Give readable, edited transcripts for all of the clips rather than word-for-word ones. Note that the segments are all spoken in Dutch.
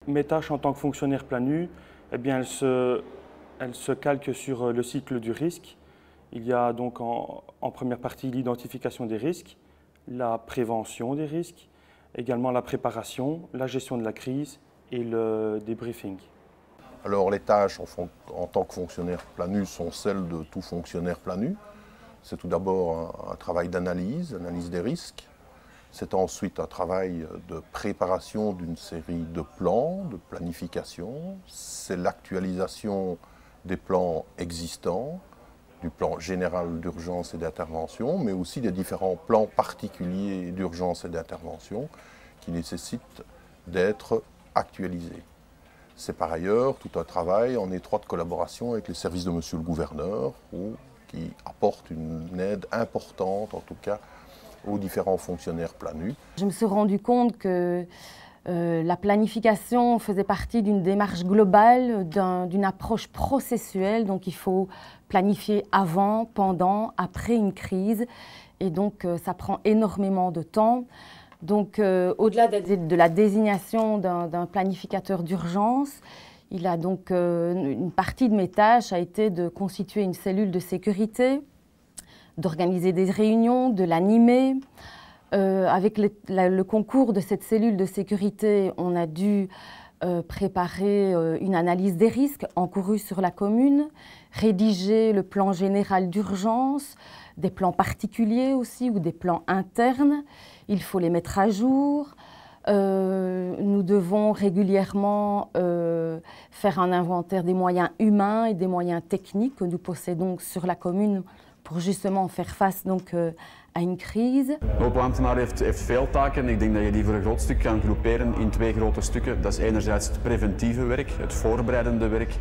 Mes tâches en tant que fonctionnaire PLANU, eh bien, elles se calquent sur le cycle du risque. Il y a donc en première partie l'identification des risques, la prévention des risques, également la préparation, la gestion de la crise et le débriefing. Alors les tâches en tant que fonctionnaire PLANU sont celles de tout fonctionnaire PLANU. C'est tout d'abord un travail d'analyse, analyse des risques. C'est ensuite un travail de préparation d'une série de plans, de planification. C'est l'actualisation des plans existants, du plan général d'urgence et d'intervention, mais aussi des différents plans particuliers d'urgence et d'intervention qui nécessitent d'être actualisés. C'est par ailleurs tout un travail en étroite collaboration avec les services de Monsieur le Gouverneur, qui apporte une aide importante, en tout cas, aux différents fonctionnaires PLANU. Je me suis rendu compte que la planification faisait partie d'une démarche globale, d'une approche processuelle. Donc il faut planifier avant, pendant, après une crise. Et donc ça prend énormément de temps. Donc au-delà de la désignation d'un planificateur d'urgence, il a donc une partie de mes tâches a été de constituer une cellule de sécurité, d'organiser des réunions, de l'animer. Avec le concours de cette cellule de sécurité, on a dû préparer une analyse des risques encourus sur la commune, rédiger le plan général d'urgence, des plans particuliers aussi ou des plans internes. Il faut les mettre à jour. Nous devons régulièrement faire un inventaire des moyens humains et des moyens techniques que nous possédons sur la commune pour justement faire face donc, à une crise. De hulpambtenaar heeft veel taken. Ik denk dat je die voor een groot stuk kan groeperen in twee grote stukken. Dat is enerzijds het preventieve werk, het voorbereidende werk,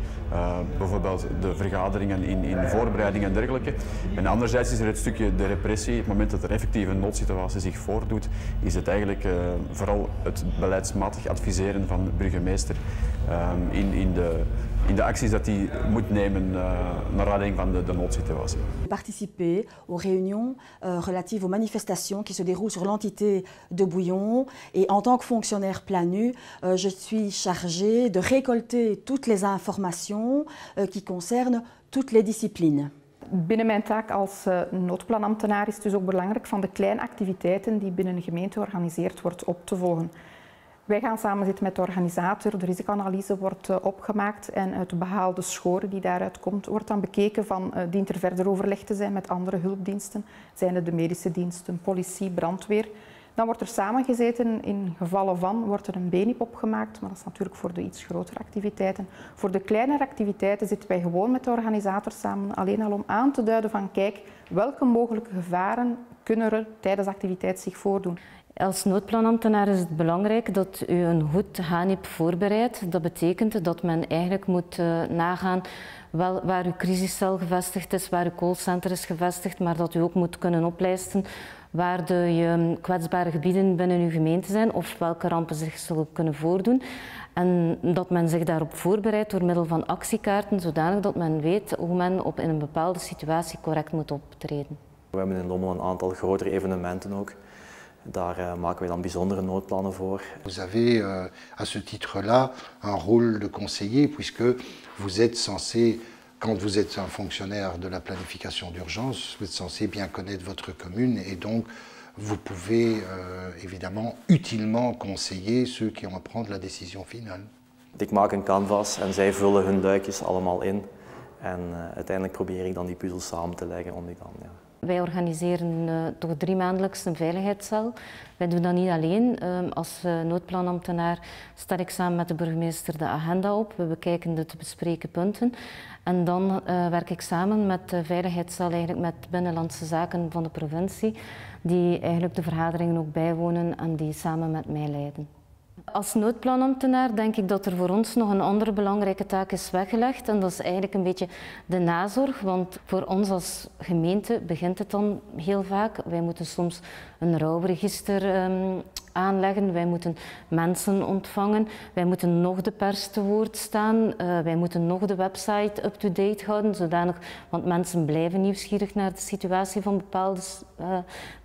bijvoorbeeld de vergaderingen in voorbereiding en dergelijke. En anderzijds is er het stukje de repressie. Op het moment dat er effectief een noodsituatie zich voordoet, is het eigenlijk vooral het beleidsmatig adviseren van de burgemeester in de acties dat hij moet nemen naar aanleiding van de noodsituatie. Participer aux réunions relatives aux manifestations qui se déroulent sur l'entité de Bouillon. Et en tant que fonctionnaire PLANU, je suis chargée de récolter toutes les informations qui concernent toutes les disciplines. Binnen mijn taak als noodplanambtenaar is het dus ook belangrijk van de kleine activiteiten die binnen een gemeente georganiseerd wordt op te volgen. Wij gaan samen zitten met de organisator, de risicoanalyse wordt opgemaakt en uit de behaalde score die daaruit komt, wordt dan bekeken van dient er verder overleg te zijn met andere hulpdiensten, zijn het de medische diensten, politie, brandweer. Dan wordt er samengezeten, in gevallen van wordt er een BNIP opgemaakt, maar dat is natuurlijk voor de iets grotere activiteiten. Voor de kleinere activiteiten zitten wij gewoon met de organisator samen, alleen al om aan te duiden van kijk, welke mogelijke gevaren kunnen er tijdens de activiteit zich voordoen. Als noodplanambtenaar is het belangrijk dat u een goed HANIP voorbereidt. Dat betekent dat men eigenlijk moet nagaan waar uw crisiscel gevestigd is, waar uw callcenter is gevestigd, maar dat u ook moet kunnen oplijsten waar de kwetsbare gebieden binnen uw gemeente zijn of welke rampen zich zullen kunnen voordoen. En dat men zich daarop voorbereidt door middel van actiekaarten, zodanig dat men weet hoe men in een bepaalde situatie correct moet optreden. We hebben in Lommel een aantal grotere evenementen ook. Daar maken we dan bijzondere noodplannen voor. Vous avez à ce titre-là un rôle de conseiller puisque vous êtes censé, quand vous êtes un fonctionnaire de la planification d'urgence, vous êtes censé bien connaître votre commune et donc vous pouvez évidemment utilement conseiller ceux qui ont à prendre la décision finale. Ik maak een canvas en zij vullen hun duikjes allemaal in en uiteindelijk probeer ik dan die puzzel samen te leggen om die dan... Ja. Wij organiseren toch 3 maandelijks een veiligheidscel. Wij doen dat niet alleen. Als noodplanambtenaar stel ik samen met de burgemeester de agenda op. We bekijken de te bespreken punten. En dan werk ik samen met de veiligheidscel, eigenlijk met Binnenlandse Zaken van de provincie, die eigenlijk de vergaderingen ook bijwonen en die samen met mij leiden. Als noodplanambtenaar denk ik dat er voor ons nog een andere belangrijke taak is weggelegd en dat is eigenlijk een beetje de nazorg, want voor ons als gemeente begint het dan heel vaak. Wij moeten soms een rouwregister aanleggen, wij moeten mensen ontvangen, wij moeten nog de pers te woord staan, wij moeten nog de website up-to-date houden, zodanig, want mensen blijven nieuwsgierig naar de situatie van bepaalde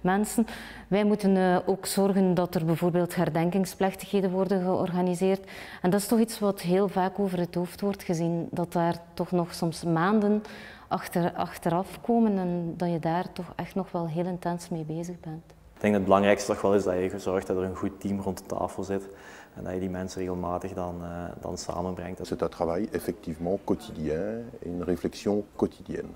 mensen. Wij moeten ook zorgen dat er bijvoorbeeld herdenkingsplechtigheden worden georganiseerd. En dat is toch iets wat heel vaak over het hoofd wordt gezien, dat daar toch nog soms maanden achteraf komen en dat je daar toch echt nog wel heel intens mee bezig bent. Ik denk dat het belangrijkste toch wel is dat je zorgt dat er een goed team rond de tafel zit en dat je die mensen regelmatig dan samenbrengt. C'est un travail effectivement quotidien et une réflexion quotidienne.